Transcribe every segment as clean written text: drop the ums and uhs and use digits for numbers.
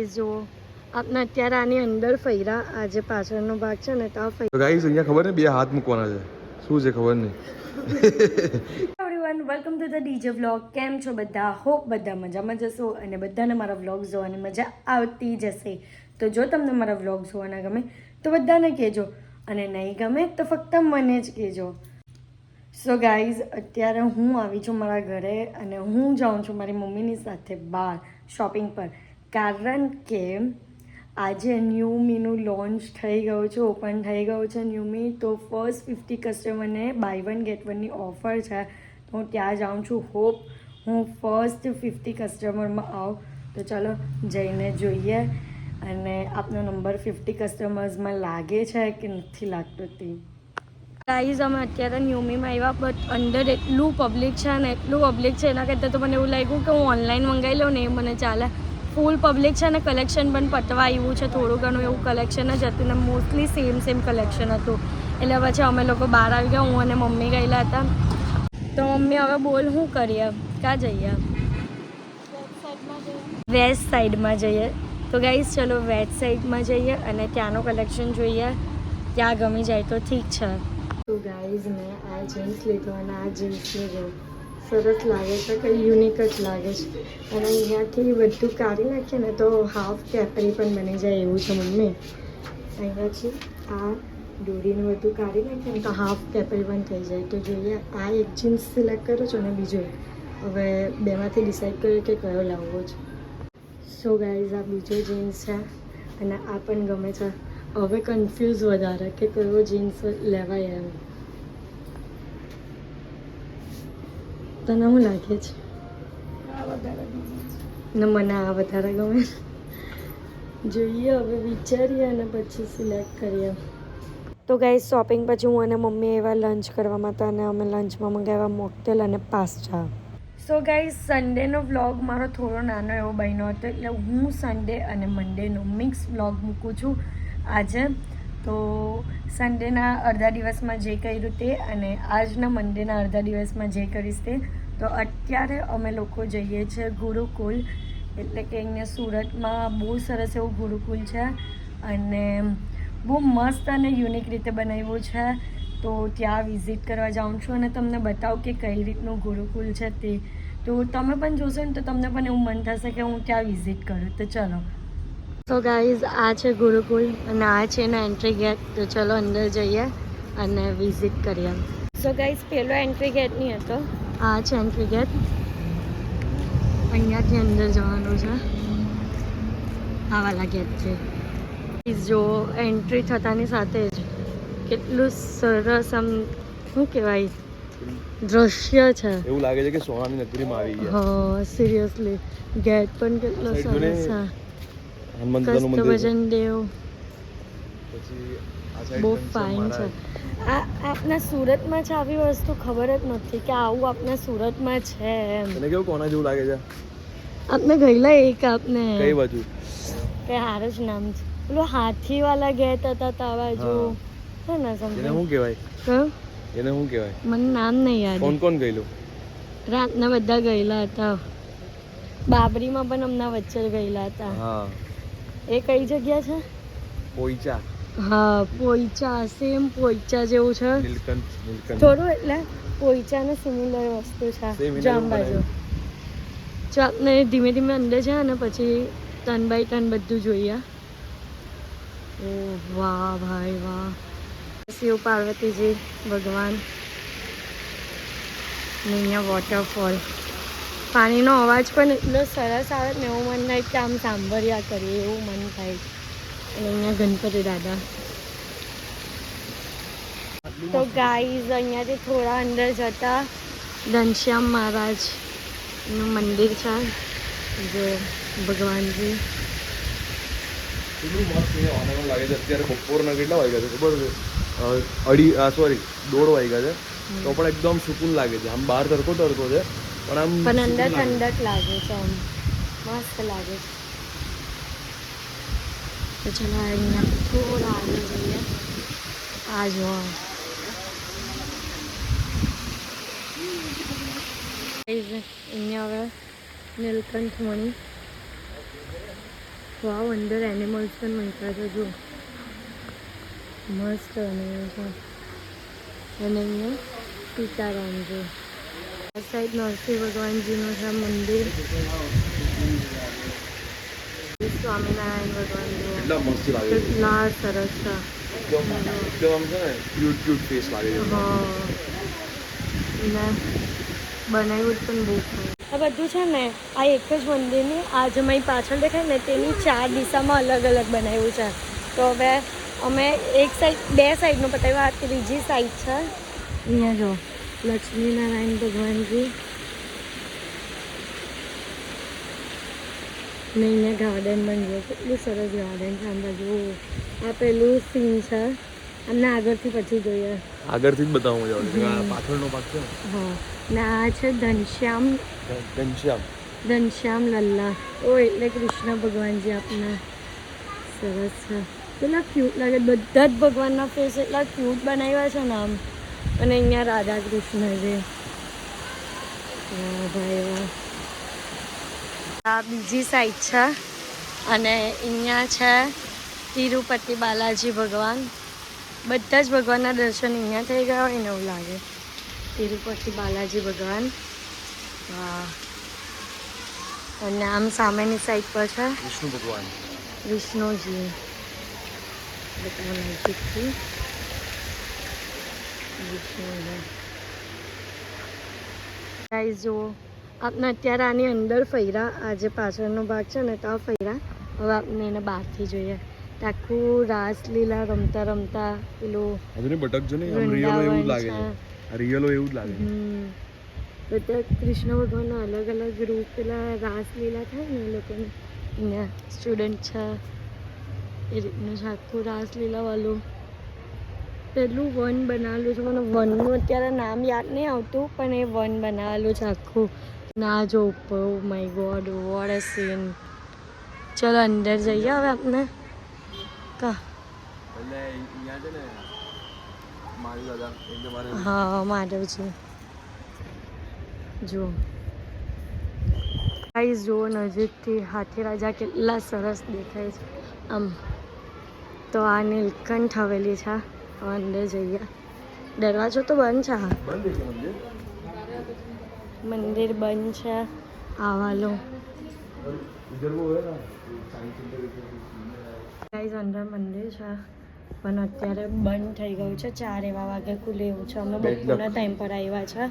Guys જુઓ આપણે અત્યારે આની અંદર ફર્યા આજે પાછળનો ભાગ છે ને તો આ ફર્યા ગાઈઝ અહીંયા ખબર ને બે હાથ મૂકવાના છે શું છે ખબર નહીં everyone welcome to the DJ vlog કેમ છો બધા હોપ બધા મજામાં જશો અને બધાને મારા વ્લોગ જોવાની મજા આવતી જશે તો જો તમને મારા વ્લોગ જોવાના ગમે તો બધાને કહેજો અને નહીં ગમે તો ફક્ત મને જ કહેજો સો ગાઈઝ અત્યારે હું આવી છું મારા ઘરે અને હું જાઉં છું મારી મમ્મીની સાથે બહાર શોપિંગ પર કારણ કે આજે ન્યૂ મીનું લોન્ચ થઈ ગયું છે ઓપન થઈ ગયું છે ન્યૂ મી તો ફર્સ્ટ 50 કસ્ટમરને બાય વન ગેટ વનની ઓફર છે તો હું ત્યાં જાઉં છું હોપ હું ફર્સ્ટ 50 કસ્ટમરમાં આવું તો ચાલો જઈને જોઈએ અને આપનો નંબર 50 કસ્ટમર્સમાં લાગે છે કે નથી લાગતો તે ગાઈઝ અમે અત્યારે ન્યૂમીમાં આવ્યા બટ અંદર એટલું પબ્લિક છે ને એટલું પબ્લિક છે એના કરતાં તો મને એવું લાગ્યું કે હું ઓનલાઈન મંગાવી લઉં ને એ મને ચાલે ફૂલ પબ્લિક છે ને કલેક્શન પણ પતવા આવ્યું છે થોડું ઘણું એવું કલેક્શન જ હતું ને મોસ્ટલી સેમ કલેક્શન હતું એટલે પછી અમે લોકો બહાર આવી ગયા હું અને મમ્મી ગયેલા હતા તો મમ્મી હવે બોલ શું કરીએ ક્યાં જઈએ વેસ્ટ સાઈડમાં જઈએ તો ગાઈઝ ચલો વેસ્ટ સાઈડમાં જઈએ અને ત્યાંનું કલેક્શન જોઈએ ત્યાં ગમી જાય તો ઠીક છે તો ગાઈઝ મેં આ જીન્સ લીધો અને આ જીન્સ લીધો સરસ લાગે છે કે યુનિક જ લાગે છે અને અહીંયાથી બધું કાઢી નાખીએ ને તો હાફ કેપરી પણ બની જાય એવું છે મમ્મી અહીંયાથી આ દોરીનું બધું કાઢી નાખીએ ને તો હાફ કેપરી પણ થઈ જાય તો જોઈએ આ એક જીન્સ સિલેક્ટ કર્યો છે અને બીજો હવે બેમાંથી ડિસાઈડ કર્યો કે કયો લાવવો છે સો ગાઈઝ આ બીજો જીન્સ છે અને આ પણ ગમે છે હવે કન્ફ્યુઝ વધારે કે કયો જીન્સ લેવાય એમ તને શું લાગે છે ને મને આ વધારે ગમે જોઈએ હવે વિચારીએ અને પછી સિલેક્ટ કરીએ તો ગાઈઝ શોપિંગ પછી હું અને મમ્મી એવા લંચ કરવામાં હતા અને અમે લંચમાં મંગાવ્યા મોકટેલ અને પાસ્તા સો ગાઈઝ સન્ડેનો વ્લોગ મારો થોડો નાનો એવો બન્યો હતો એટલે હું સન્ડે અને મંડેનો મિક્સ વ્લોગ મૂકું છું આજે તો સન્ડેના અડધા દિવસમાં જે કર્યું તે અને આજના મંડેના અડધા દિવસમાં જે કરીશ તે તો અત્યારે અમે લોકો જઈએ છીએ ગુરુકુલ એટલે કે અહીંયા સુરતમાં બહુ સરસ એવું ગુરુકુલ છે અને બહુ મસ્ત અને યુનિક રીતે બનાવ્યું છે તો ત્યાં વિઝિટ કરવા જાઉં છું અને તમને બતાવું કે કઈ રીતનું ગુરુકુલ છે તે તો તમે પણ જોશો ને તો તમને પણ એવું મન થશે કે હું ત્યાં વિઝિટ કરું તો ચલો તો ગાઈઝ આ છે ગુરુકુલ અને આ છે એનો એન્ટ્રી ગેટ તો ચલો અંદર જઈએ અને વિઝિટ કરીએ સો ગાઈઝ પહેલો એન્ટ્રી ગેટ નહીં હતો આ છે એન્ટ્રી ગેટ અહીંયાથી અંદર જવાનું છે આ વાલા ગેટથી જો એન્ટ્રી થતાની સાથે જ કેટલું સરસ આમ શું કહેવાય દ્રશ્ય છે એવું લાગે છે કે સોનાની નગરીમાં આવી ગયા હા સિરિયસલી ગેટ પણ કેટલો સરસ છે કસ્તભજન દેવ બહુ ફાઇન છે આ આપણા સુરતમાં છે આવી વસ્તુ ખબર જ નથી કે આવું આપણા સુરતમાં છે એમ તને કેવું કોના જેવું લાગે છે આપને ગયેલા એક આપને કઈ બાજુ કે હારું જ નામ છે પેલું હાથી વાળા ગેટ હતા તા બાજુ હે ને સમજ એને શું કહેવાય કયું એને શું કહેવાય મને નામ નહીં યાદ કોણ કોણ ગયેલું રાતના બધા ગયેલા હતા બાબરીમાં પણ હમણાં વચ્ચે ગયેલા હતા હા એ કઈ જગ્યા છે પોઈચા હા પોઈચા સેમ પોઈચા જેવું છે નીલકંઠ થોડું એટલે પોઈચા ને સિમિલર વસ્તુ છે જામ બાજુ જો આપણે ધીમે ધીમે અંદર છે અને પછી ટર્ન બાય ટર્ન બધું જોઈએ ઓ વાહ ભાઈ વાહ શિવ પાર્વતીજી ભગવાન ને અહીંયા વોટરફોલ પાણીનો અવાજ પણ એટલો સરસ આવે ને એવું મન થાય કે આમ સાંભળ્યા કરીએ એવું મન થાય અને અહીંયા ગણપતિ દાદા તો ગાઈઝ અહીંયાથી થોડા અંદર જતા ઘનશ્યામ મહારાજનું મંદિર છે જે ભગવાનજી કેટલું મસ્ત છે આનંદ લાગે છે અત્યારે બપોરના કેટલા વાગ્યા છે ખબર છે 1:30 વાગ્યા છે તો પણ એકદમ સુકૂન લાગે છે આમ બહાર તડકો છે પણ આમ પણ અંદર ઠંડક લાગે છે આમ મસ્ત લાગે છે તો ચલો અહીંયા થોડા આગળ જઈએ આ જો અહીંયા હવે નીલકંઠ મણી વાવ, અંદર એનિમલ્સ પણ મૂક્યા છે જો, મસ્ત બનાવ્યું છે. અને અહીંયા સીતારામ છે. આ સાઈડ નરસિંહ ભગવાનજીનું છે મંદિર. સ્વામિનારાયણ ભગવાન જો એટલા મસ્ત લાગે છે. કેટલા સરસ છે. એકદમ આમ છે ને ક્યુટ ફેસ લાગે છે. હા, ને બનાવ્યું પણ બહુ સારું. આ બધું છે ને આ એક જ મંદિરની આ જે મારી પાછળ દેખાય ને તેની 4 દિશામાં અલગ અલગ બનાવ્યું છે. તો હવે અમે એક સાઈડ 2 સાઈડનું પતાવ્યું, આ ત્રીજી સાઈડ છે. અહીંયા જો લક્ષ્મીનારાયણ ભગવાનજી ને અહીંયા ગાર્ડન પણ જો કેટલું સરસ ગાર્ડન છે. આમ બાજુ આ પેલું સીન છે. અમને આગળથી પછી જોઈએ. આગળથી જ બતાવું મજા આવે છે. પાછળનો ભાગ છે હા, ને આ છે ઘનશ્યામ લલ્લા. ઓ એટલે કૃષ્ણ ભગવાનજી આપના સરસ છે. કેટલા ક્યુટ લાગે. બધા જ ભગવાનના ફેસ એટલા ક્યુટ બનાવ્યા છે ને આમ. અને અહીંયા રાધા કૃષ્ણ છે. વાહ ભાઈ વાહ. આ બીજી સાઈડ છે અને અહીંયા છે તિરુપતિ બાલાજી ભગવાન. બધા જ ભગવાનના દર્શન અહીંયા થઈ ગયા હોય ને એવું લાગે. તિરુપતિ બાલાજી ભગવાન. વાહ. અને આમ સામેની સાઈડ પર છે વિષ્ણુ ભગવાન, વિષ્ણુજી. બધા નજીકથી વિષ્ણુજી. ગાઈસ જુઓ, આપણે અત્યારે આની અંદર ફર્યા. આ જે પાછળનો ભાગ છે ને ત્યાં ફર્યા. હવે આપણે એને બહારથી જોઈએ. આખું રાસલીલા રમતા રમતા પેલું હજુ બટક જો ને આમ રિયલ એવું જ લાગે છે. આ રિયલ એવું જ લાગે છે. બધા કૃષ્ણ ભગવાનના અલગ અલગ રૂપ પેલા રાસલીલા થાય ને એ લોકોને. અહીંયા સ્ટુડન્ટ છે એ રીતનું છે આખું રાસલીલાવાળું. પેલું વન બનાવેલું છે. મને વનનું અત્યારે નામ યાદ નહીં આવતું, પણ એ વન બનાવેલું છે આખું. ના જો ઉપર, oh my God, what a scene. ચલો અંદર જઈએ હવે આપણે. કા એટલે અહીંયા છે ને મારી દાદા એટલે મારે હા માધવજી જુઓ. ગાઈસ જુઓ નજીકથી હાથી રાજા કેટલા સરસ દેખાય છે આમ. તો આ નીલકંઠ હવેલી છે. અંદર જઈએ. દરવાજો તો બંધ છે. હા, બંધ છે મંદિર. મંદિર બંધ છે. આવાલો इधर वो है ना साइंस सेंटर. ગાઈસ અંદર મંદિર છે પણ અત્યારે બંધ થઈ ગયું છે. 4 એવા વાગે ખુલે એવું છે. અમે બપોરના ટાઈમ પર આવ્યા છે.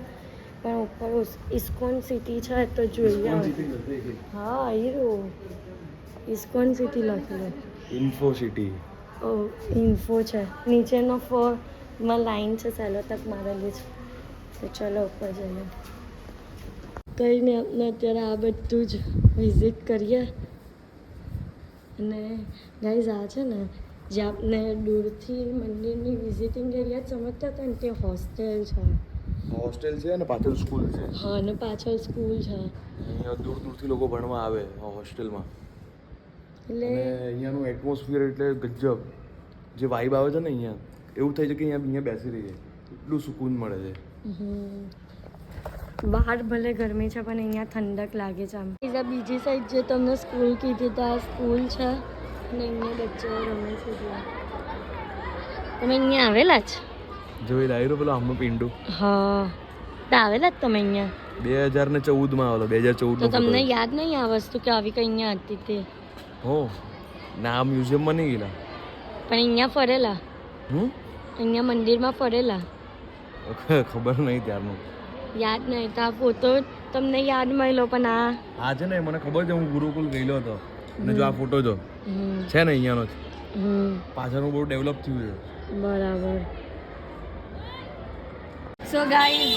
પણ ઉપર ઇસ્કોન સિટી છે તો જોઈએ. હા હીરો ઇસ્કોન સિટી લખેલું. Info city. ઓ ઇન્ફો છે. નીચેનો ફોરમાં લાઈન છે સેલો તક મારેલી છે. તો ચલો ઉપર જઈએ. કંઈ નહીં, આપણે અત્યારે આ બધું જ વિઝિટ કરીએ. અને ગાઈઝ આ છે ને જે આપણે દૂરથી મંદિરની વિઝિટિંગ એરિયા સમજતા હતા ને તે હોસ્ટેલ છે. હોસ્ટેલ છે અને પાછળ સ્કૂલ છે. હા, અને પાછળ સ્કૂલ છે. અહીંયા દૂર દૂરથી લોકો ભણવા આવે આ હોસ્ટેલમાં. એટલે અને અહીંયાનું એટમોસ્ફિયર એટલે ગજબ. જે વાઇબ આવે છે ને અહીંયા એવું થાય છે કે અહીંયા બેસી રહીએ. એટલું સુકૂન મળે છે. બહાર ભલે ગરમી છે પણ અહીંયા ઠંડક લાગે છે. આમ બીજી સાઈડ જે તમને સ્કૂલ કીધી તો આ સ્કૂલ છે અને અહીંયા બચ્ચાઓ રમે છે. તમે અહીંયા આવેલા જ? જોઈ લાવ્યો પેલો આમનું પિંડું. હા, તો આવેલા જ તમે અહીંયા? 2014માં આવેલો. 2014 તો તમને યાદ નહીં આ વસ્તુ કે આવી કઈ અહીંયા હતી તે? હો ના, મ્યુઝિયમમાં નહીં ગયેલા પણ અહીંયા ફરેલા? અહીંયા મંદિરમાં ફરેલા? ખબર નહીં ત્યારનું. યાદ નહીં તો આ ફોટો તમને યાદ મળ્યો પણ આ છે ને મને ખબર છે. હું ગુરુકુલ ગયેલો હતો અને જો આ ફોટો જો છે ને અહીંયાનો જ. પાછળનું બહુ ડેવલપ થયું છે. બરાબર. સો ગાઈઝ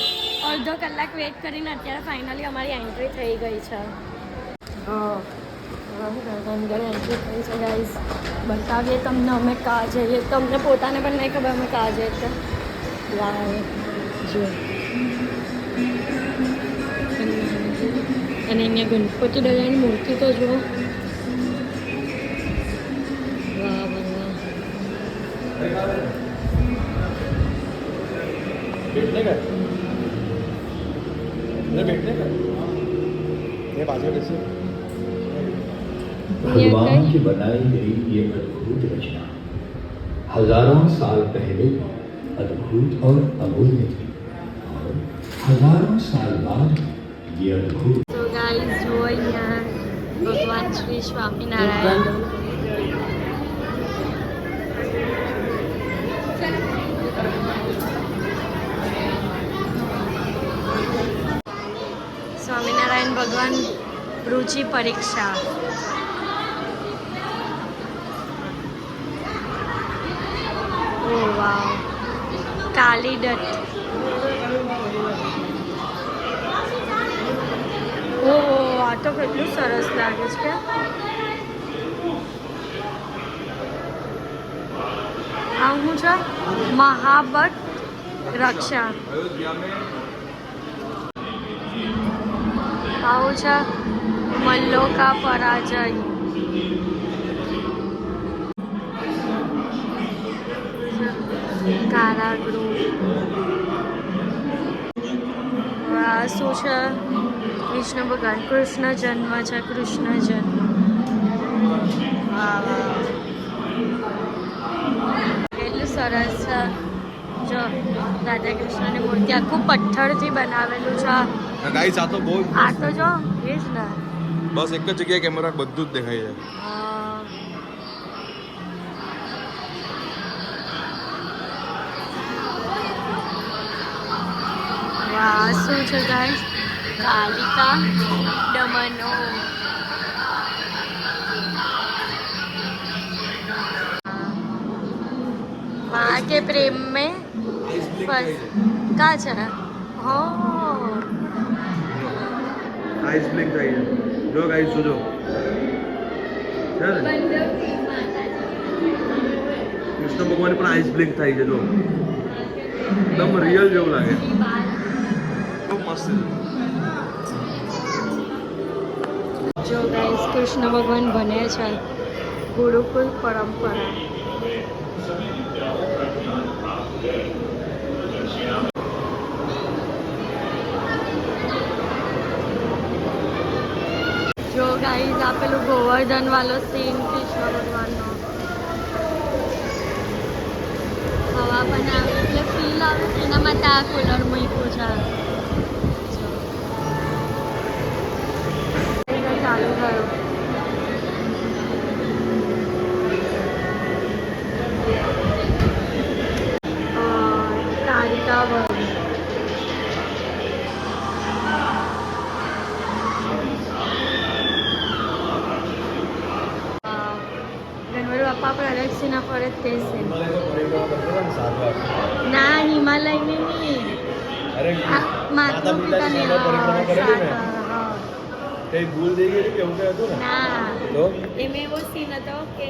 અડધો કલાક વેઇટ કરીને અત્યારે ફાઇનલી અમારી એન્ટ્રી થઈ ગઈ છે. અંદર એન્ટ્રી થઈ છે ગાઈઝ. બતાવીએ તમને અમે કાં જઈએ. તમને પોતાને પણ નહીં ખબર અમે કાં જઈએ તો જો. અને અહીંયા ગણપતિ દાદાની મૂર્તિ તો જુઓ. વાહ વાહ વાહ. बैठने का बैठने का ये पास में कैसे भगवान की बनाई गई ये अद्भुत रचना हजारों साल पहले अद्भुत और अमूल्य थी और हजारों साल बाद ये अद्भुत તો ગાઈસ જો અહીંયા ભગવાન શ્રી સ્વામિનારાયણ સ્વામિનારાયણ ભગવાન રુચિ પરીક્ષા ઓ વાવ કાલી દત્ત ઓ આ તો કેટલું સરસ લાગે છે આ શું છે મહાબત રક્ષા આવું છે મલ્લો કા પરાજય કારાગૃહ આ શું છે વિષ્ણુ ભગવાન કૃષ્ણ જન્મ છે કૃષ્ણ જન્મ વાહ વાહ કેટલું સરસ છે જો રાધા કૃષ્ણની મૂર્તિ આખું પથ્થરથી બનાવેલું છે ગાઈસ આ તો બહુ આ તો જો એ જ ને બસ એક જ જગ્યાએ કેમેરા બધું જ દેખાય છે વાહ શું છે ગાઈસ कालिका दमनो माँ के प्रेम में का है हो આઈસ બ્લિંક થાય છે જો ગાઈસ જોજો છે ને કૃષ્ણ ભગવાન પણ આઈસ બ્લિંક થાય છે જો એકદમ રિયલ જેવું લાગે બહુ મસ્ત છે जो गाइस कृष्ण भगवान बने છે ગુરુકુલ પરંપરા જો ગાઈસ આ પેલું ગોવર્ધન વાળો સીન કૃષ્ણ ભગવાનનો હવા પણ આવે એટલે ફીલ આવે એના માટે આ કુલર મૂક્યું છે ચાલુ થયો કારિકા વર્ગ ગણપતિ બાપા પર અલગ સીના પડે તે સીન ના હિમાલયની નહીં માતા પિતાની કઈ ભૂલ થઈ ગઈ કે એવું કઈ હતું ને ના તો એમાં એવો સીન હતો કે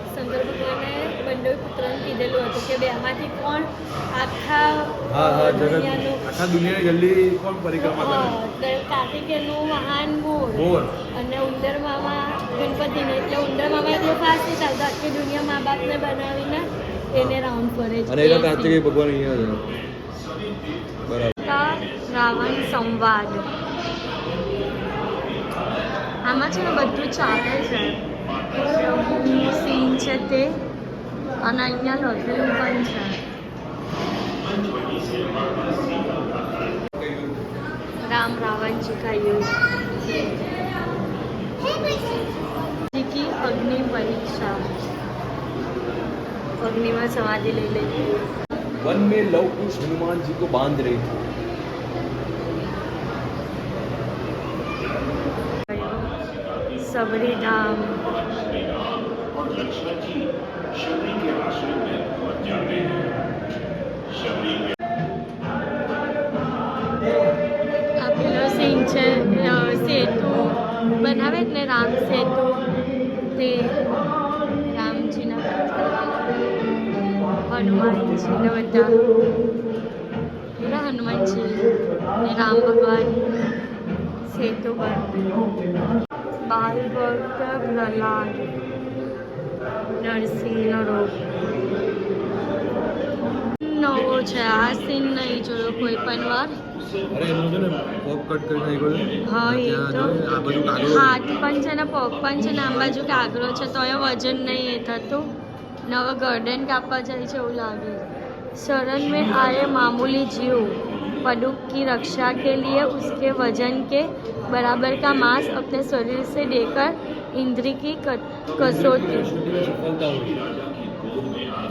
શંકર ભગવાને બંને પુત્રને કીધેલું હતું કે બેમાંથી કોણ આખા હા હા જગત દુનિયાનું આખા દુનિયાની જલ્દી કોણ પરિક્રમા કરે તો કાર્તિકેયનું વાહન મોર અને ઉંદર મામા ગણપતિને એટલે ઉંદર મામા એટલે ફાસ્ટ નહીં ચાલતો આખી દુનિયા મા બાપને બનાવીને એને રાઉન્ડ કરે છે અને એનો કાર્તિકેય ભગવાન અહીંયા છે બરાબર રાવણ સંવાદ આમાં છે ને બધું ચાલે છે સીન છે તે અને અહીંયા લખેલું પણ છે राम रावण जी का युद्ध जी की अग्नि परीक्षा अग्नि में समाधि ले लेती वन में लव कुश हनुमान जी को बांध रही थी सबरी धाम પેલો સીન છે સેતુ બનાવે ને રામ સેતુ તે રામજીના હનુમાનજીને બધા પેલા હનુમાનજી ને રામ ભગવાન સેતુ પર બાલ ભક્ત પ્રહલાદ નરસિંહનો રોગ નવો છે આ સીન નહીં જોયો કોઈ પણ વાર અરે એનું છે ને પગ કટ કરી નાખ્યો છે. હા, એ ત્યાં તો. જો આ બધું કાગળ હાથ પણ છે ને પગ પણ છે ને આમ બાજુ કાગરો છે તો એ વજન નહીં એ થતું ને હવે ગરદન કાપવા જાય છે એવું લાગે शरण में आए मामूली जीव पडुक की रक्षा के लिए उसके वजन के बराबर का मांस अपने शरीर से देकर इंद्र की कसौटी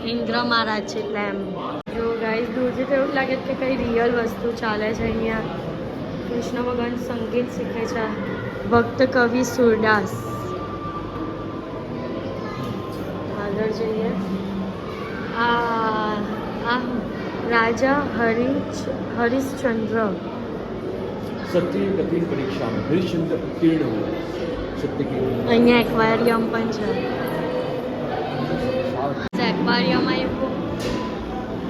ઇન્દ્ર મહારાજ છે એટલે એમ જો ગાઈસ દૂરથી તો એવું લાગે કે કંઈ રિયલ વસ્તુ ચાલે છે અહીંયા કૃષ્ણ ભગવાન સંગીત શીખે છે ભક્ત કવિ સુરદાસ આગળ જઈએ આ રાજા હરિશ્ચંદ્ર સત્ય કઠિન પરીક્ષામાં હરિશ્ચંદ્ર ઉત્તીર્ણ हुआ सत्य की અહીંયા એક્વારિયમ પણ છે એક્વારિયમ આવ્યું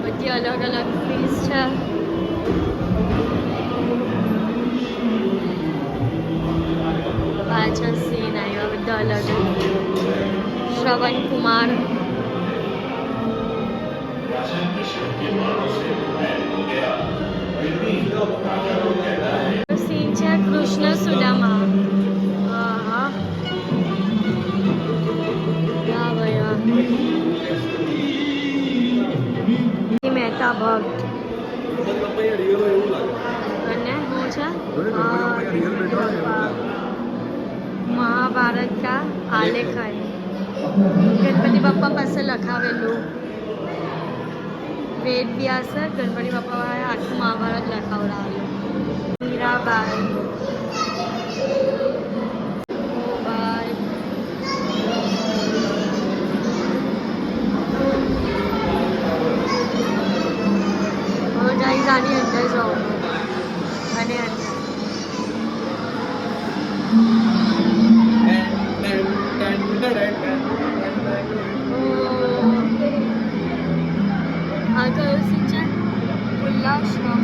બધી અલગ અલગ ફીસ છે પાછળ સીન આવ્યા બધા અલગ શ્રવણ કુમાર સીન છે કૃષ્ણ સુદામા મહેતા ભક્ત અને શું છે મહાભારત કા આલેખન ગણપતિ બાપ્પા પાસે લખાવેલું વેદ વ્યાસ ગણપતિ બાપ્પા આખું મહાભારત લખાવડાવેલું મીરાબાઈ આની અંદર જાઓ અને આ કયો સીન છે ઉલ્લાશ્રમ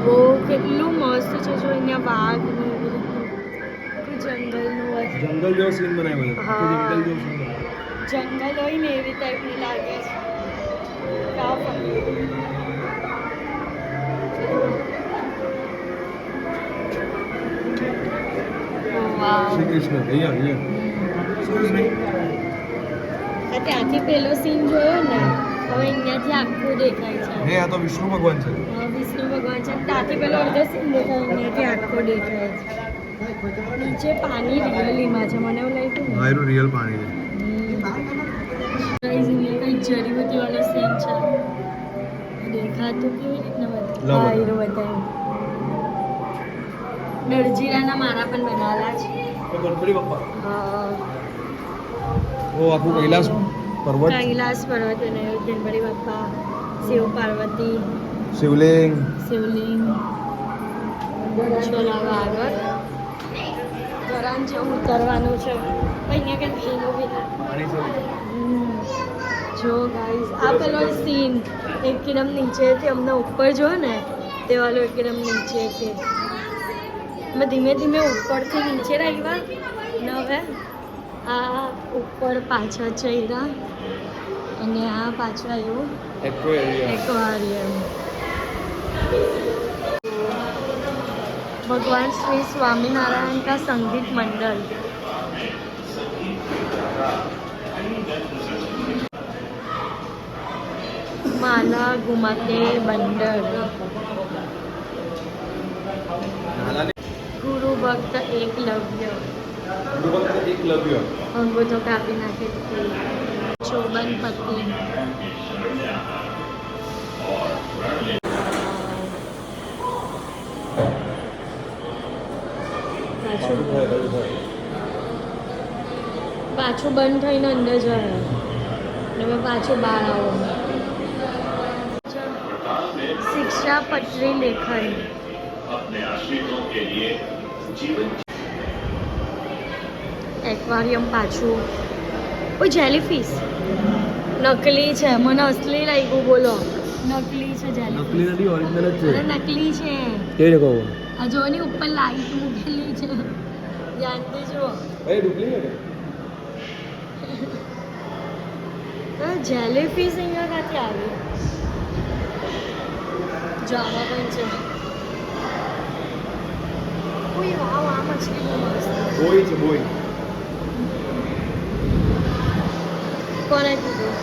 ઓ કેટલું મસ્ત છે જો અહીંયા વાઘ જંગલ જેવો સીન બનાવ્યો છે જંગલ જેવો સીન જંગલ હોય ને એવી ટાઈપની લાગે છે શ્રી કૃષ્ણ અહીંયા ત્યાંથી પેલો સીન જોયો ને હવે અહીંયાથી આખું દેખાય છે હે આ તો વિષ્ણુ ભગવાન છે વિષ્ણુ ભગવાન છે ત્યાંથી પેલો અડધો સીન દેખાય અહીંયાથી આખો દેખાય છે નીચે પાણી રિયલીમાં છે મને એવું લાગ્યું હા એનું રિયલ પાણી છે કંઈક જડીબુટી વાળો સીન છે દેખાતું કેવી રીતના હા હીરો બતાવ્યું દરજીરાના મારા પણ બનાવેલા છે ગણપતિ બાપ્પા હા ઓ આખું કૈલાસ પર્વત કૈલાસ પર્વત અને ગણપતિ બાપ્પા શિવ પાર્વતી શિવલિંગ ચલાવો આગળ ધરાન છે ઉતરવાનું છે અહીંયા કંઈક એનું બી જો ગાઈસ આ પેલો સીન એકદમ નીચેથી અમને ઉપર જો ને તે વાળો એકદમ નીચેથી અમે ધીમે ધીમે ઉપરથી નીચે આવ્યા ને હવે આ ઉપર પાછળ ચડ્યા અને આ પાછળ આવ્યું એક્વારિયમ भगवान श्री स्वामीनारायण का संगीत मंडल माला घुमाते बंदर गुरु भक्त एकलव्य अंगूठो कापी नाखे शोभन पति પાછું બંધ થઈને અંદર જાય અને મેં પાછું બહાર આવો શિક્ષા પત્રી લેખન એક્વારિયમ પાછું ઓ જેલીફિશ નકલી છે મને અસલી લાગ્યું બોલો નકલી છે જેલીફિશ નકલી નથી ઓરિજિનલ જ છે નકલી છે કેવી રીતે કહું આ જોની ઉપર લાઈટ મૂકેલી છે ધ્યાનથી જુઓ. એ ડુપ્લિકેટ જેલી ફિશ અહીંયા ક્યાંથી આવી? જો આમાં પણ છે. ઓય વાવ, આ મછલી બહુ મસ્ત. બોઈ છે બોઈ. કોને કીધું?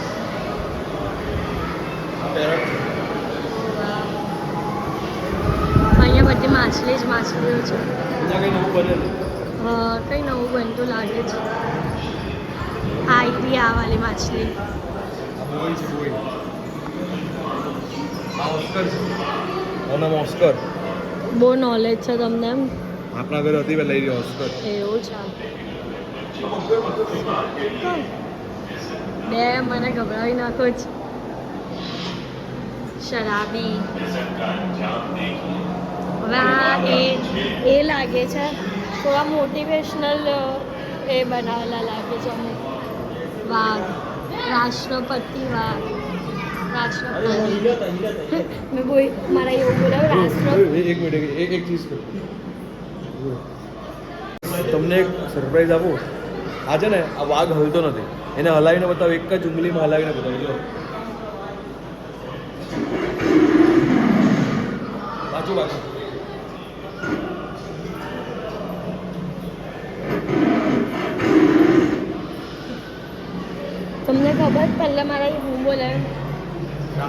પેરેટ વાવ. અહીંયા બધી માછલી જ માછલીઓ છે. બીજા કંઈ નવું બને નહીં. હા, કંઈ નવું બનતું લાગે છે. આ વાલી માછલી. આ બોઈ છે બોઈ. આ ઓસ્કર છે. આનું નામ ઓસ્કર. બહુ નોલેજ છે તમને એમ? આપણા ઘરે હતી પહેલાં લઈ ગયો ઓસ્કર. એવું છે. બે મને ગભરાવી નાખો જ. શરાબી. હવે આ એ લાગે છે થોડા મોટિવેશનલ એ બનાવેલા લાગે છે અમુક. વાઘ, રાષ્ટ્રપતિ વાઘ, રાષ્ટ્રપતિ. મેં મારા એવું બોલાવ્યું રાષ્ટ્ર. એક મિનિટ એક ચીજ કરું. તમને એક સરપ્રાઈઝ આપું. આ છે ને આ વાઘ હલતો નથી. એને હલાવીને બતાવો, એક જ ઉંગલીમાં હલાવીને બતાવો. પાછું પાછું. તમને ખબર પહેલાં મારા હું બોલાવ્યું?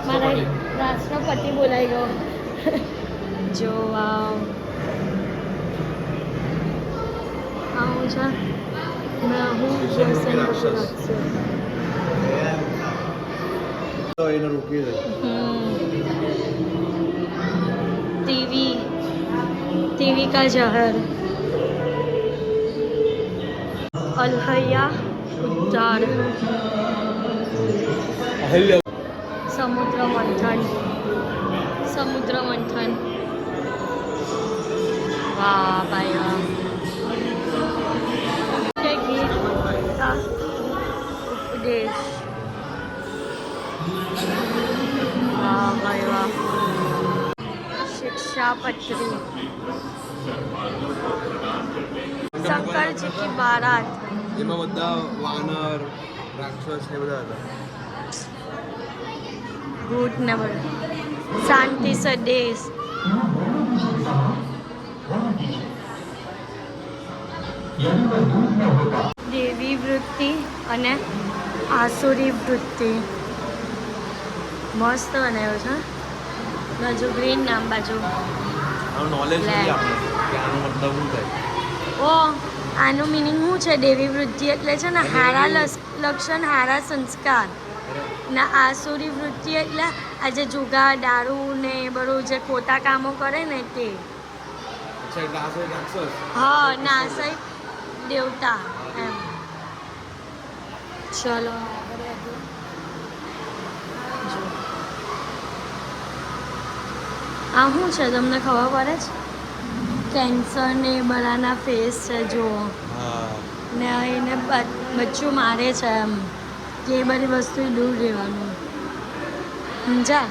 મારા રાષ્ટ્રપતિ બોલાઈ ગયો. જો વાવ, આવું છે. હું તો એને રોકી દે. टीवी का जहर. अल्हैया उद्दार. समुद्र मंथन. वाह भाई वाह. गीता उपदेश. वाह भाई वाह. शिक्षापत्री. शंकर जी की बारात. એમાં બધા વાનર રાક્ષસ ને બધા હતા. ભૂત ને બધા. શાંતિ સંદેશ. દેવી વૃત્તિ અને આસુરી વૃત્તિ. મસ્ત બનાવ્યો છે. બાજુ ગ્રીન નામ બાજુ. આનું નોલેજ નથી આપણે કે આનો મતલબ શું થાય. ઓ આનું મિનિંગ શું છે? દેવી વૃત્તિ એટલે છે ને હારા લક્ષણ, હારા સંસ્કાર. ને આસુરી વૃત્તિ એટલે આજે જુગાર, દારૂ ને બધું જે ખોટા કામો કરે ને તે. હા, નાસય દેવતા એમ. ચલો આ શું છે તમને ખબર પડે છે? કેન્સર ને બધાના ફેસ છે જુઓ. ને એને બચ્ચું મારે છે એમ કે એ બધી વસ્તુ દૂર રહેવાનું. સમજા?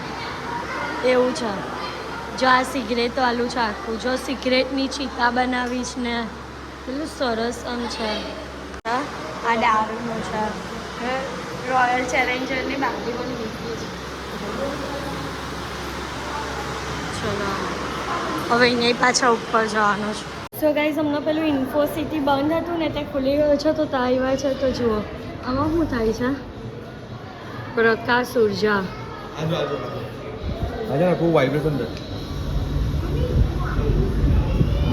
એવું છે. જો આ સિગરેટ વાળું છે આખું. જો સિગરેટની ચિતા બનાવીશ ને કેટલું સરસ આમ છે. આ દારૂનું છે. રોયલ ચેલેન્જરની બાકી પણ મૂકી છે. ચલો હવે અહીંયા પાછા ઉપર જવાનું છે. સો ગાઈઝ હમણાં પેલું ઇન્ફોસિટી બંધ હતું ને તે ખુલી ગયું છે તો ત્યાં આવ્યા છે. તો જુઓ આમાં શું થાય છે? પ્રકાશ ઉર્જા. આજે આખું વાઇબ્રેશન થાય.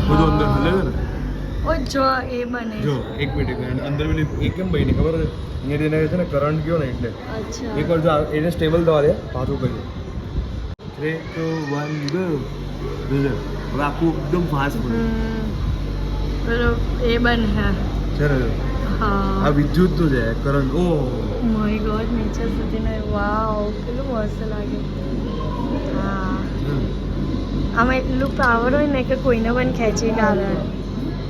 બધું અંદર હલે છે ને. ઓ જો એ બને. જો એક મિનિટ અંદર એ કેમ બની ખબર છે? અહીંયાથી એને છે ને કરંટ ગયો ને એટલે. અચ્છા. એકવાર જો એને સ્ટેબલ થવા દે પાછું કરી દે. 3, 2, 1 ગો. હવે આખું એકદમ ફાસ્ટ બને પેલો એ બને છે ને. હા આ વિદ્યુત નું છે કરંટ. ઓ માય ગોડ નીચે સુધીનો. વાવ કેટલું મસ્ત લાગે. હા આમાં એટલું પાવર હોય ને કે કોઈને પણ ખેંચી કાઢે.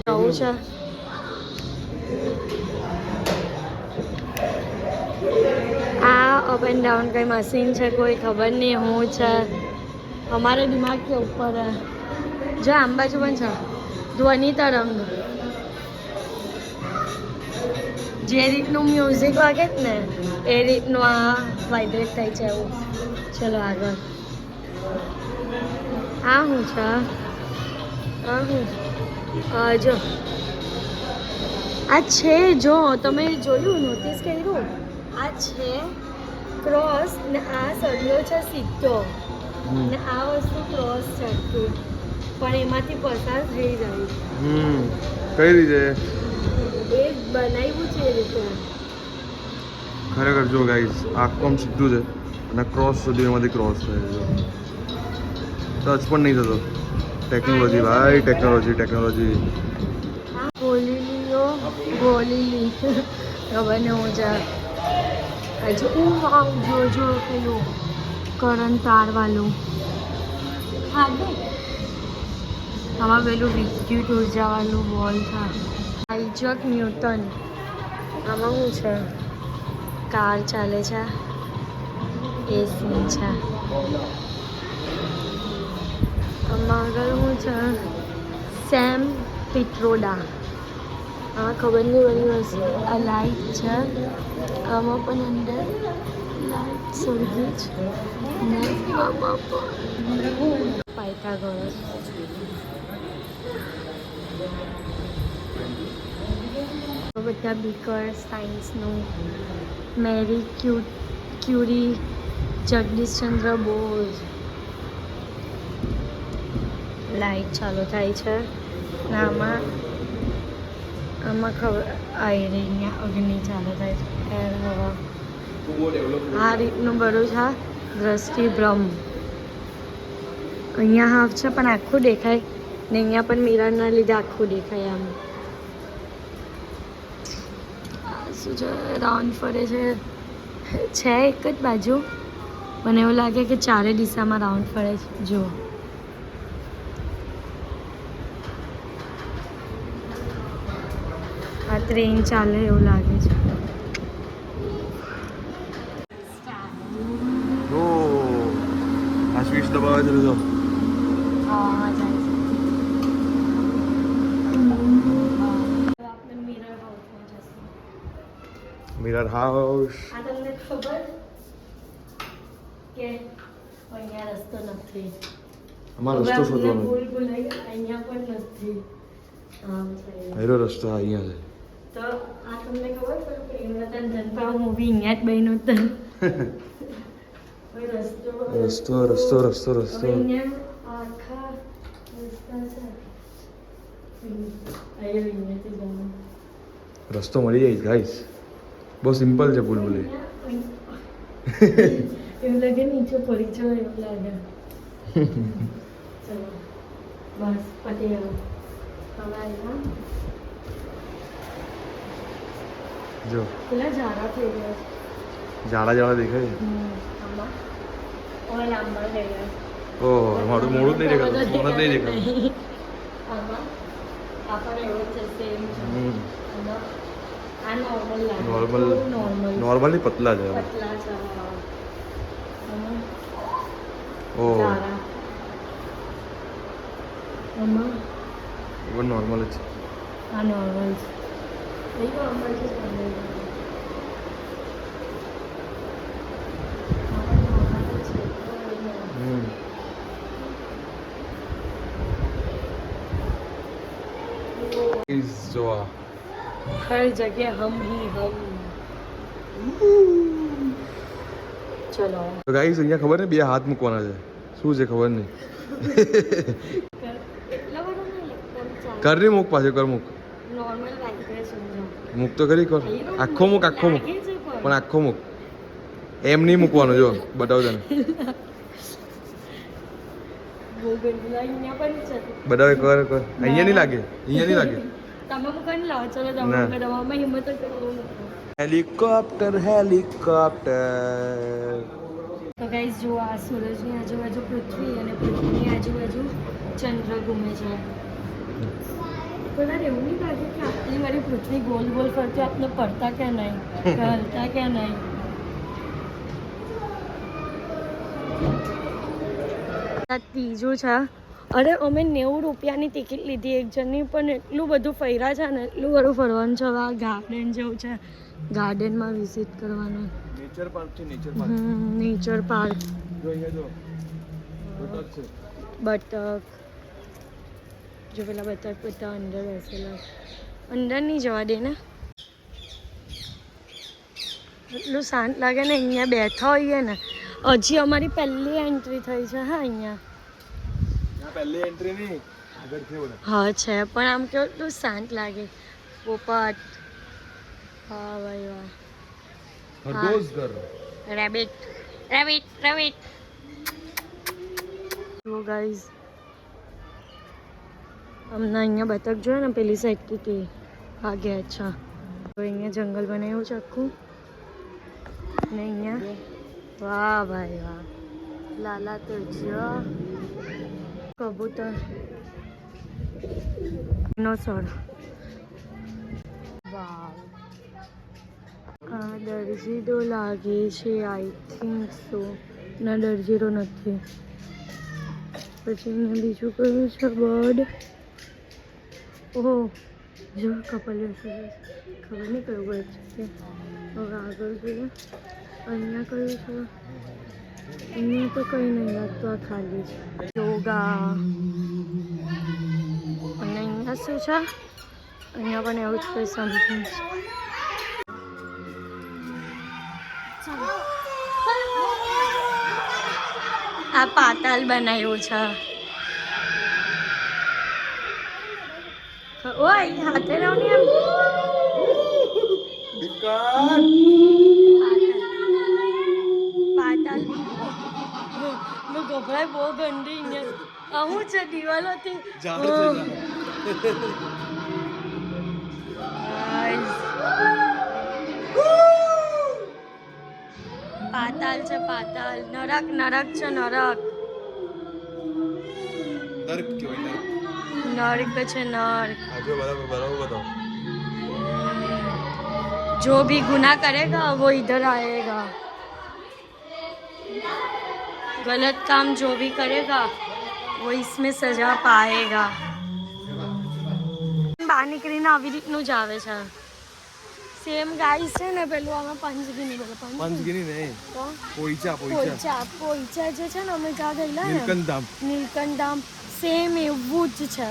આવું છે. આ અપ એન્ડ ડાઉન કઈ મશીન છે કોઈ ખબર નહીં શું છે. हमारे दिमाग के ऊपर है. जो आम बाजू પણ છે ધ્વનિ તરંગ. જે રીતનું મ્યુઝિક વાગે જ ને એ રીતનું આ વાઇબ્રેટ થાય છે એવું. ચલો આગળ. આ શું છે? આ શું? જો આ છે, જો તમે જોયું, નોટિસ કર્યું? આ છે ક્રોસ ને આ સળિયો છે સીધો ને આ વસ્તુ ક્રોસ છે આખી. પણ એમાંથી પસાર થઈ જાય. કઈ રીતે? એ બનાવ્યું છે એ રીતે. ખરેખર જો ગાઈસ આખું સીધું છે અને ક્રોસ સુધી એમાંથી ક્રોસ થાય છે. ટચ પણ નહીં થતો. ટેકનોલોજી ભાઈ, ટેકનોલોજી. ગોલીલી ખબર ને હું જા હજુ જો પેલું કરંટ તાર વાળું. હા ને આમાં પેલું વિદ્યુત ઉર્જા વાળું બોલ થાય. Isaac newton. આમાં શું છે? કાર ચાલે છે. એસી છે. આમાં આગળ શું છે? સેમ પિટ્રોડા. આ ખબર નહીં બધી વસ્તુ. આ લાઈટ છે. આમાં પણ અંદર લાઈટ સળગી છે ને આમાં પણ પાયથાગોરસ. બધા બીકર સાયન્સનું. મેરી ક્યુરી, જગદીશચંદ્ર બોઝ. લાઈટ ચાલુ થાય છે ને આમાં ખબર અહીંયા અગ્નિ ચાલુ થાય છે. એર હવા આ રીતનું બધું છે. દ્રષ્ટિભ્રમ. અહીંયા હાફ છે પણ આખું દેખાય ને અહીંયા પણ મિરરના લીધે આખું દેખાય. આમ શું છે? રાઉન્ડ ફરે છે એક જ બાજુ મને એવું લાગે કે ચારે દિશામાં રાઉન્ડ ફરે છે. જુઓ આ ટ્રેન ચાલે એવું લાગે છે. ઓ આ સ્વિચ દબાવે છે જો. હા જાય છે. આપણે મિરર હાઉસમાં જશું. Mirror house. આ તમને ખબર કે અહીંયા રસ્તો નથી. અમારો રસ્તો શોધવાનો. ભૂલ ભૂલાઈ અહીંયા પણ નથી. આમ છે. પહેલો રસ્તો અહીંયા છે. તો આ તમને ખબર પેલું પ્રેમરતન જનતા મૂવી અહીંયા જ બન્યું હતું. રસ્તો હવે અહીંયા આખા રસ્તા છે. અહીંયાથી જવાનું. રસ્તો મળી જાય ગાઈસ. બહુ સિમ્પલ છે બુલબુલી. એવું લાગે નીચે પડી જાય એવું લાગે. ચલો બસ પતી ગયું. હવે અહીંયા જો પેલા ઝાડા થઈ ગયા છે. જાડા દેખાય છે. આમાં હવે લાંબા થઈ ગયા. ઓહો મારું મોડું જ નહીં દેખાતું. મોડું જ નહીં દેખાતું. આમાં આ પણ એવો જ છે સેમ છે. આમાં આ નોર્મલ લાગે. નોર્મલ ની પતલા છે. પતલા છે. આમાં ઓહ ઝાડા. આમાં પણ નોર્મલ જ છે. આ નોર્મલ છે. એ નોર્મલ છે. જો આ हर जगह हम ही हम. चलो તો ગાઈસ અહીંયા ખબર ને બે હાથ મૂકવાના છે. શું છે ખબર નહીં. એટલા બધું નહીં એકદમ કર નહીં મૂક પાછું કર મૂક. નોર્મલ વાઇબ્રેશન છે. મૂક તો ખરી કર. આખો મૂક પણ આખો મૂક. એમ નહીં મૂકવાનું જો બતાવ તને. અહીંયા પણ છે. બતાવે કર અહીંયા નહીં લાગે. તમે મૂકીને લાવો. ચલો ના. તમે દવામાં હિંમત જ કરો. હેલિકોપ્ટર તો ગાઈસ જો આ સૂરજની આજુબાજુ પૃથ્વી અને પૃથ્વીની આજુબાજુ ચંદ્ર ઘૂમે છે. કોઈને એવું નહીં લાગે કે આટલી વાળી પૃથ્વી ગોલ ગોલ ફરતી આપણે પડતા કે નહીં, હલતા કે નહીં. ત્રીજું છે અરે અમે 90 રૂપિયાની ટિકિટ લીધી એક જણની, પણ એટલું બધું ફર્યા છે ને, એટલું બધું ફરવાનું છે. હવે આ ગાર્ડન જેવું છે, ગાર્ડનમાં વિઝિટ કરવાનું. નેચર પાર્ક છે, નેચર નેચર પાર્ક. જો અહીંયા જો બતક છે, બતક જો, પેલા બતક બધા અંદર બેસેલા. અંદર નહીં જવા દે ને, એટલું શાંત લાગે ને અહીંયા બેઠા હોઈએ ને. હજી અમારી પહેલી એન્ટ્રી થઈ છે. હા અહીંયા પહેલી એન્ટ્રી નહીં, આગળ છે બધા. હા છે, પણ આમ કેટલું શાંત લાગે. પોપટ, હા ભાઈ વાહ. ખરગોશ ઘર, રેબિટ રેબિટ રેબિટ. જો ગાઈઝ, અમને અહીંયા બતક જોઈએ ને પેલી સાઈડથી તે આ ગયા છે. તો અહીંયા જંગલ બનાવ્યું છે આખું, ને અહીંયા વાહ ભાઈ વાહ, લાલા તો જો કબૂતર નો સર. વાવ, આ દરજીડો લાગે છે, આઈ થિંક સો. ના, દરજીડો નથી. પછી અહીંયા બીજું કયું છે બર્ડ. ઓહ, જો કપલ બેસે છે, ખબર નહીં કયું બર્ડ છે. હવે આગળ જોઈએ, અહીંયા કયું છે? અહીંયા તો કંઈ નહીં લાગતું, આ ખાલી છે. યોગા. અને અહીંયા શું છે? અહીંયા પણ એવું જ કંઈ સમથિંગ છે. આ પાતાલ બનાવ્યું છે. ઓય હાથે રહો ને એમ. પાતાલ મેં ગભરાય બહુ ગંદી અહીંયા. હું છે દિવાલોથી. પાતાલ છે, પાતાલ. નરક, નરક છે, નરક. નર્ક કહેવાય, नर्क છે नर्क. जो बराबर बताओ. जो भी गुनाह करेगा वो इधर आएगा. गलत काम जो भी करेगा वो इसमें सजा पाएगा. બહાર નીકળીને આવી રીતનું જ આવે છે. સેમ ગાઈસ છે ને પેલું અમે પંચગીની બોલે. પંચગીની નહીં, તો પોઈચા પોઈચા જે છે ને અમે ત્યાં ગયેલા ને નીલકંઠ નીલકંઠ, સેમ એવું જ છે.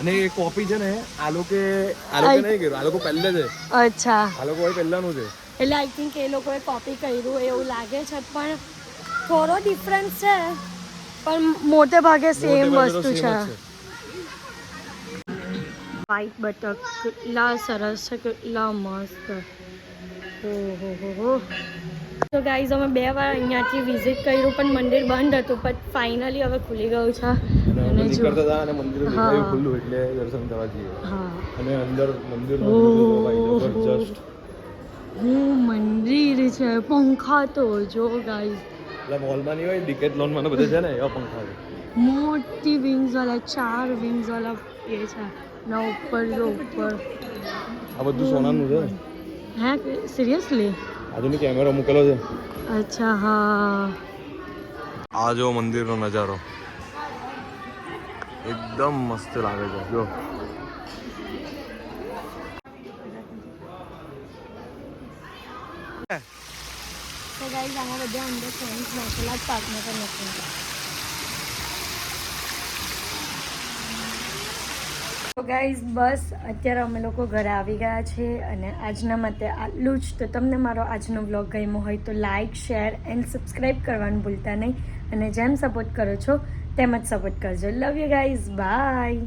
અને એ કોપી છે ને આ લોકો નહીં કર્યું, આ લોકો પહેલે છે. અચ્છા, આ લોકો પહેલાનું છે. એટલે આઈ થિંક એ લોકોએ કોપી કર્યું એવું લાગે છે, પણ થોડો ડિફરન્સ છે, પણ મોટે ભાગે સેમ વસ્તુ છે. વ્હાઈટ બતક કેટલા સરસ છે, કેટલા મસ્ત. ઓહો. તો ગાઈઝ અમે 2 વાર અહીંયાથી વિઝિટ કર્યું, પણ મંદિર બંધ હતું, પણ ફાઇનલી હવે ખુલી ગયું છે. અને જો અને મંદિર દેખાયું ખુલ્લું એટલે દર્શન કરવા જઈએ. હા, અને અંદર મંદિર જબરજસ્ત. મંદિર છે, પંખા તો જો ગાઈઝ. એટલે મોલમાં નહીં હોય, ડિકેથલોનમાં બધે છે ને એવા પંખા છે. મોટી વિંગ્સ વાળા, 4 વિંગ્સ વાળા એ છે. ના ઉપર જો ઉપર આ બધું સોનાનું છે. હે સિરિયસલી? આજુની કેમેરો મૂકેલો છે. અચ્છા, હા. આ જો મંદિરનો નજારો એકદમ મસ્ત લાગે છે. જો તો ગાઈઝ આમાં બધા અંદર ફ્રેન્ડ્સ નાખેલા જ પાર્કમાં પણ નથી. તો ગાઈઝ બસ અત્યારે અમે લોકો ઘરે આવી ગયા છે, અને આજના માટે આટલું જ. તો તમને મારો આજનો વ્લોગ ગમ્યો હોય તો લાઇક, શેર એન્ડ સબસ્ક્રાઈબ કરવાનું ભૂલતા નહીં. અને જેમ સપોર્ટ કરો છો તેમ જ સપોર્ટ કરજો. Love you guys, by.